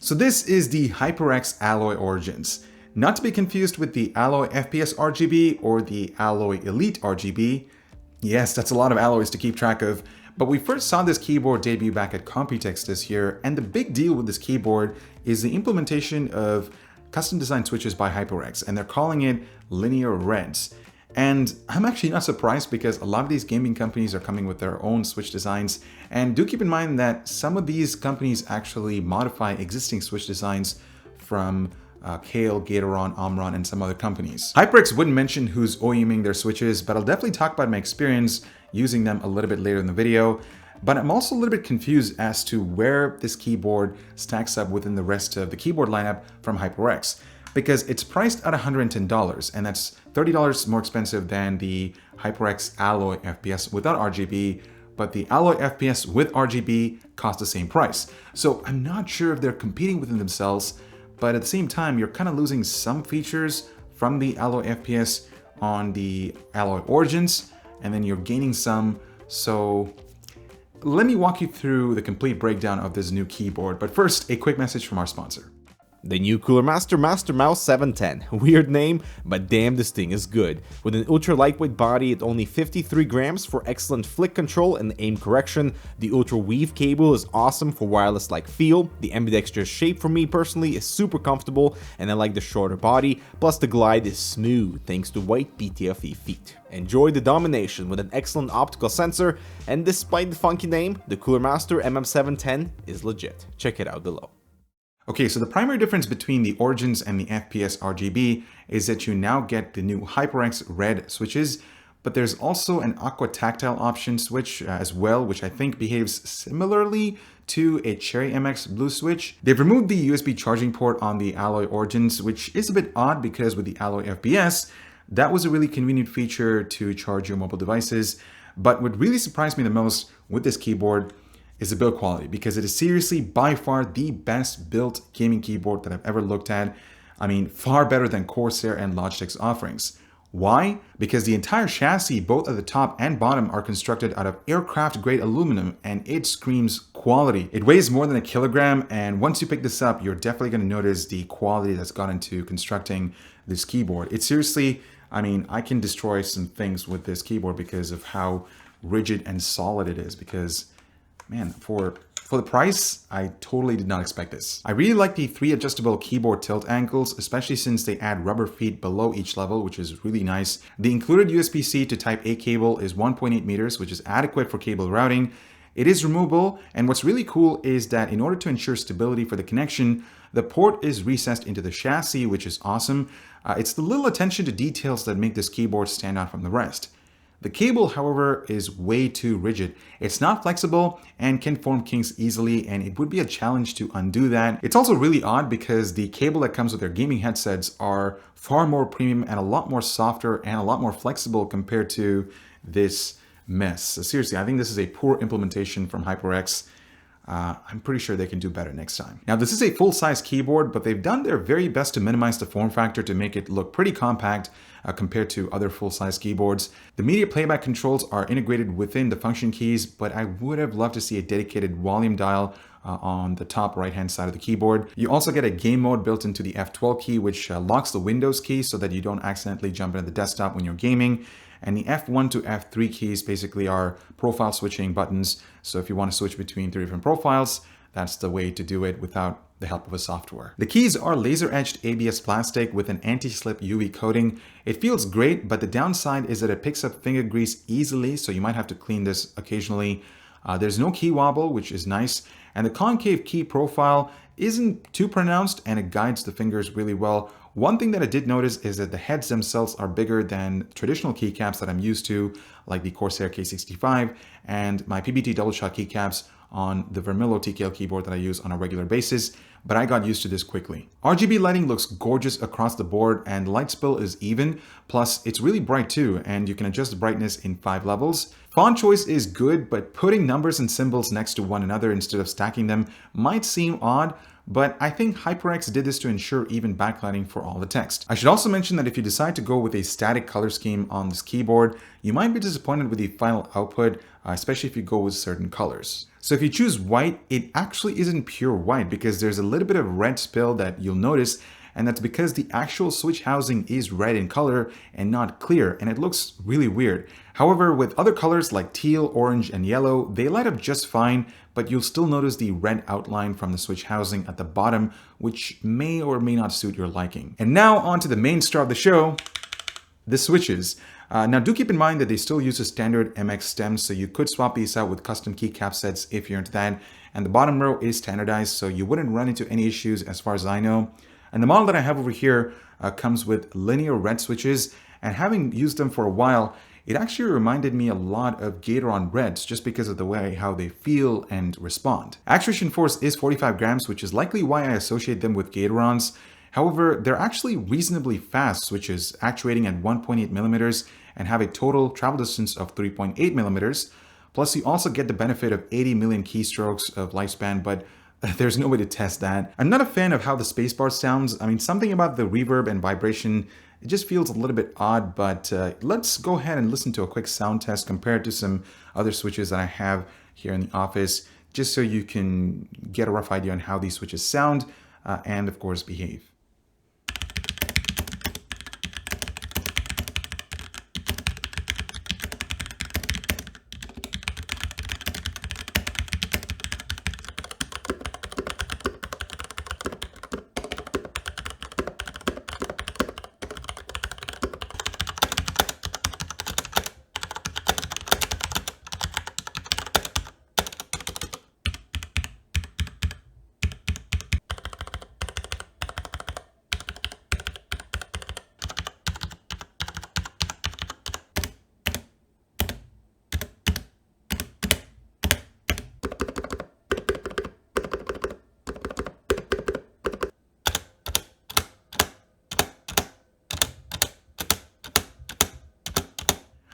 So this is the HyperX Alloy Origins. Not to be confused with the Alloy FPS RGB or the Alloy Elite RGB. Yes, that's a lot of alloys to keep track of, but we first saw this keyboard debut back at Computex this year, and the big deal with this keyboard is the implementation of custom designed switches by HyperX, and they're calling it linear reds. And I'm actually not surprised because a lot of these gaming companies are coming with their own switch designs. And do keep in mind that some of these companies actually modify existing switch designs from Kale, Gatoron, Omron, and some other companies. HyperX wouldn't mention who's OEMing their switches, but I'll definitely talk about my experience using them a little bit later in the video. But I'm also a little bit confused as to where this keyboard stacks up within the rest of the keyboard lineup from HyperX, because it's priced at $110, and that's $30 more expensive than the HyperX Alloy FPS without RGB, but the Alloy FPS with RGB costs the same price. So I'm not sure if they're competing within themselves, but at the same time, you're kind of losing some features from the Alloy FPS on the Alloy Origins, and then you're gaining some. So let me walk you through the complete breakdown of this new keyboard, but first, a quick message from our sponsor. The new Cooler Master Master Mouse 710. Weird name, but damn, this thing is good. With an ultra lightweight body at only 53 grams for excellent flick control and aim correction, the ultra weave cable is awesome for wireless-like feel, the ambidextrous shape for me personally is super comfortable, and I like the shorter body, plus the glide is smooth thanks to white PTFE feet. Enjoy the domination with an excellent optical sensor, and despite the funky name, the Cooler Master MM710 is legit. Check it out below. Okay, so the primary difference between the Origins and the FPS RGB is that you now get the new HyperX Red switches, but there's also an Aqua Tactile option switch as well, which I think behaves similarly to a Cherry MX Blue switch. They've removed the USB charging port on the Alloy Origins, which is a bit odd because with the Alloy FPS, that was a really convenient feature to charge your mobile devices. But what really surprised me the most with this keyboard is the build quality, because it is seriously by far the best built gaming keyboard that I've ever looked at. I mean, far better than Corsair and Logitech's offerings. Why? Because the entire chassis, both at the top and bottom, are constructed out of aircraft grade aluminum, and it screams quality. It weighs more than a kilogram, and once you pick this up, you're definitely going to notice the quality that's gone into constructing this keyboard. It's seriously, I mean, I can destroy some things with this keyboard because of how rigid and solid it is, because man, for the price, I totally did not expect this. I really like the 3 adjustable keyboard tilt angles, especially since they add rubber feet below each level, which is really nice. The included USB-C to Type-A cable is 1.8 meters, which is adequate for cable routing. It is removable, and what's really cool is that in order to ensure stability for the connection, the port is recessed into the chassis, which is awesome. It's the little attention to details that make this keyboard stand out from the rest. The cable, however, is way too rigid. It's not flexible and can form kinks easily, and it would be a challenge to undo that. It's also really odd because the cable that comes with their gaming headsets are far more premium and a lot more softer and a lot more flexible compared to this mess. So seriously, I think this is a poor implementation from HyperX. I'm pretty sure they can do better next time. Now, this is a full-size keyboard, but they've done their very best to minimize the form factor to make it look pretty compact compared to other full-size keyboards. The media playback controls are integrated within the function keys, but I would have loved to see a dedicated volume dial on the top right-hand side of the keyboard. You also get a game mode built into the F12 key, which locks the Windows key so that you don't accidentally jump into the desktop when you're gaming. And the F1 to F3 keys basically are profile switching buttons. So if you want to switch between 3 different profiles, that's the way to do it without the help of a software. The keys are laser-etched ABS plastic with an anti-slip UV coating. It feels great, but the downside is that it picks up finger grease easily, so you might have to clean this occasionally. There's no key wobble, which is nice, and the concave key profile isn't too pronounced, and it guides the fingers really well. One thing that I did notice is that the heads themselves are bigger than traditional keycaps that I'm used to, like the Corsair K65 and my PBT double shot keycaps on the Vermillo TKL keyboard that I use on a regular basis, but I got used to this quickly. RGB lighting looks gorgeous across the board, and light spill is even, plus it's really bright too, and you can adjust the brightness in 5 levels. Font choice is good, but putting numbers and symbols next to one another instead of stacking them might seem odd, but I think HyperX did this to ensure even backlighting for all the text. I should also mention that if you decide to go with a static color scheme on this keyboard, you might be disappointed with the final output, especially if you go with certain colors. So if you choose white, it actually isn't pure white because there's a little bit of red spill that you'll notice, and that's because the actual switch housing is red in color and not clear, and it looks really weird. However, with other colors like teal, orange, and yellow, they light up just fine, but you'll still notice the red outline from the switch housing at the bottom, which may or may not suit your liking. And now on to the main star of the show, the switches. Now do keep in mind that they still use a standard MX stem, so you could swap these out with custom keycap sets if you're into that. And the bottom row is standardized, so you wouldn't run into any issues as far as I know. And the model that I have over here comes with linear red switches, and having used them for a while, it actually reminded me a lot of Gatoron Reds just because of the way how they feel and respond. Actuation force is 45 grams, which is likely why I associate them with Gatorons. However, they're actually reasonably fast switches, actuating at 1.8 millimeters and have a total travel distance of 3.8 millimeters. Plus, you also get the benefit of 80 million keystrokes of lifespan, but there's no way to test that. I'm not a fan of how the spacebar sounds. I mean, something about the reverb and vibration, it just feels a little bit odd, but let's go ahead and listen to a quick sound test compared to some other switches that I have here in the office, just so you can get a rough idea on how these switches sound and of course behave.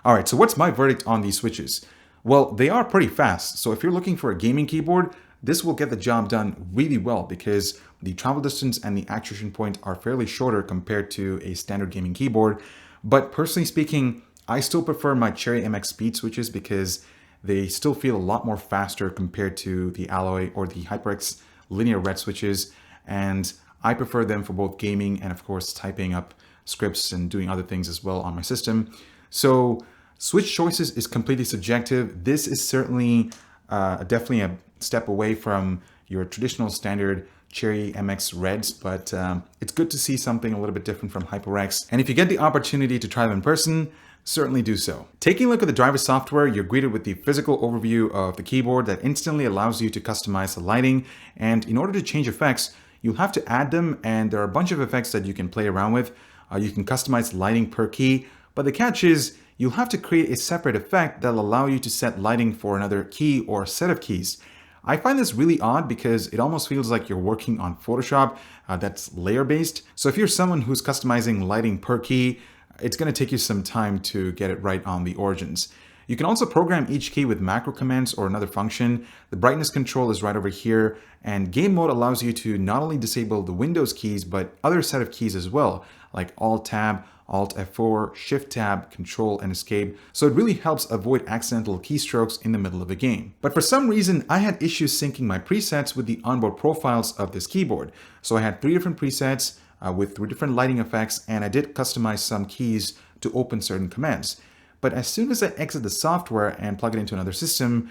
All right, so what's my verdict on these switches? Well, they are pretty fast. So if you're looking for a gaming keyboard, this will get the job done really well because the travel distance and the actuation point are fairly shorter compared to a standard gaming keyboard. But personally speaking, I still prefer my Cherry MX Speed switches because they still feel a lot more faster compared to the Alloy or the HyperX Linear Red switches. And I prefer them for both gaming and of course typing up scripts and doing other things as well on my system. So switch choices is completely subjective. This is certainly definitely a step away from your traditional standard Cherry MX Reds, but it's good to see something a little bit different from HyperX. And if you get the opportunity to try them in person, certainly do so. Taking a look at the driver software, you're greeted with the physical overview of the keyboard that instantly allows you to customize the lighting. And in order to change effects, you'll have to add them, and there are a bunch of effects that you can play around with. You can customize lighting per key, but the catch is you'll have to create a separate effect that'll allow you to set lighting for another key or set of keys. I find this really odd because it almost feels like you're working on Photoshop that's layer-based. So if you're someone who's customizing lighting per key, it's going to take you some time to get it right on the Origins. You can also program each key with macro commands or another function. The brightness control is right over here, and game mode allows you to not only disable the Windows keys, but other set of keys as well, like Alt-Tab, Alt-F4, Shift-Tab, Control, and Escape. So it really helps avoid accidental keystrokes in the middle of a game. But for some reason, I had issues syncing my presets with the onboard profiles of this keyboard. So I had 3 different presets with 3 different lighting effects, and I did customize some keys to open certain commands. But as soon as I exit the software and plug it into another system,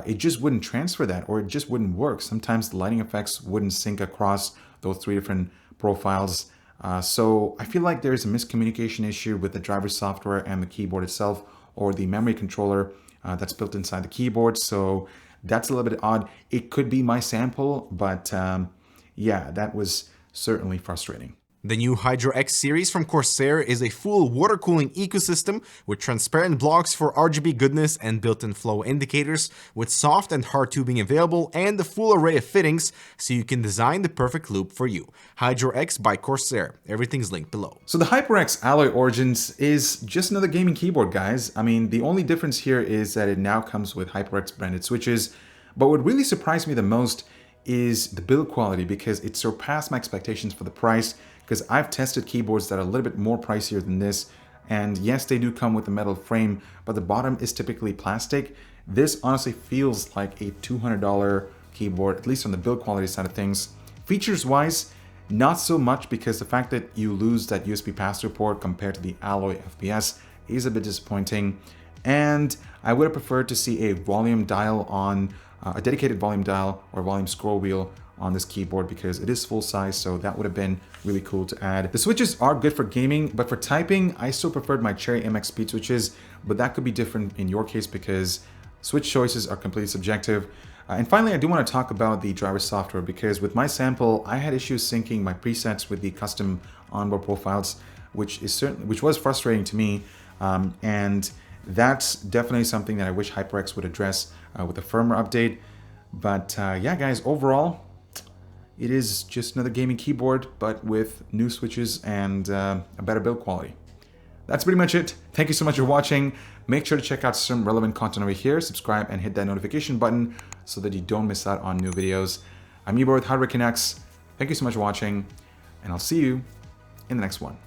it just wouldn't transfer that, or it just wouldn't work. Sometimes the lighting effects wouldn't sync across those 3 different profiles. So I feel like there's a miscommunication issue with the driver software and the keyboard itself, or the memory controller that's built inside the keyboard. So that's a little bit odd. It could be my sample, but yeah, that was certainly frustrating. The new HyperX series from Corsair is a full water cooling ecosystem with transparent blocks for RGB goodness and built-in flow indicators, with soft and hard tubing available and a full array of fittings so you can design the perfect loop for you. HyperX by Corsair. Everything's linked below. So the HyperX Alloy Origins is just another gaming keyboard, guys. I mean, the only difference here is that it now comes with HyperX branded switches. But what really surprised me the most is the build quality, because it surpassed my expectations for the price. Because I've tested keyboards that are a little bit more pricier than this, and yes, they do come with a metal frame, but the bottom is typically plastic, This honestly feels like a $200 keyboard, at least on the build quality side of things. Features wise, not so much, because the fact that you lose that USB pass-through port compared to the Alloy FPS is a bit disappointing. And I would have preferred to see a volume dial on a dedicated volume dial or volume scroll wheel on this keyboard, because it is full size, so that would have been really cool to add. The switches are good for gaming, but for typing, I still preferred my Cherry MX speed switches, but that could be different in your case because switch choices are completely subjective. And finally, I do want to talk about the driver software, because with my sample, I had issues syncing my presets with the custom onboard profiles, which was frustrating to me. And that's definitely something that I wish HyperX would address with a firmware update. But yeah, guys, overall, it is just another gaming keyboard, but with new switches and a better build quality. That's pretty much it. Thank you so much for watching. Make sure to check out some relevant content over here. Subscribe and hit that notification button so that you don't miss out on new videos. I'm Ebor with Hardwarecanucks. Thank you so much for watching, and I'll see you in the next one.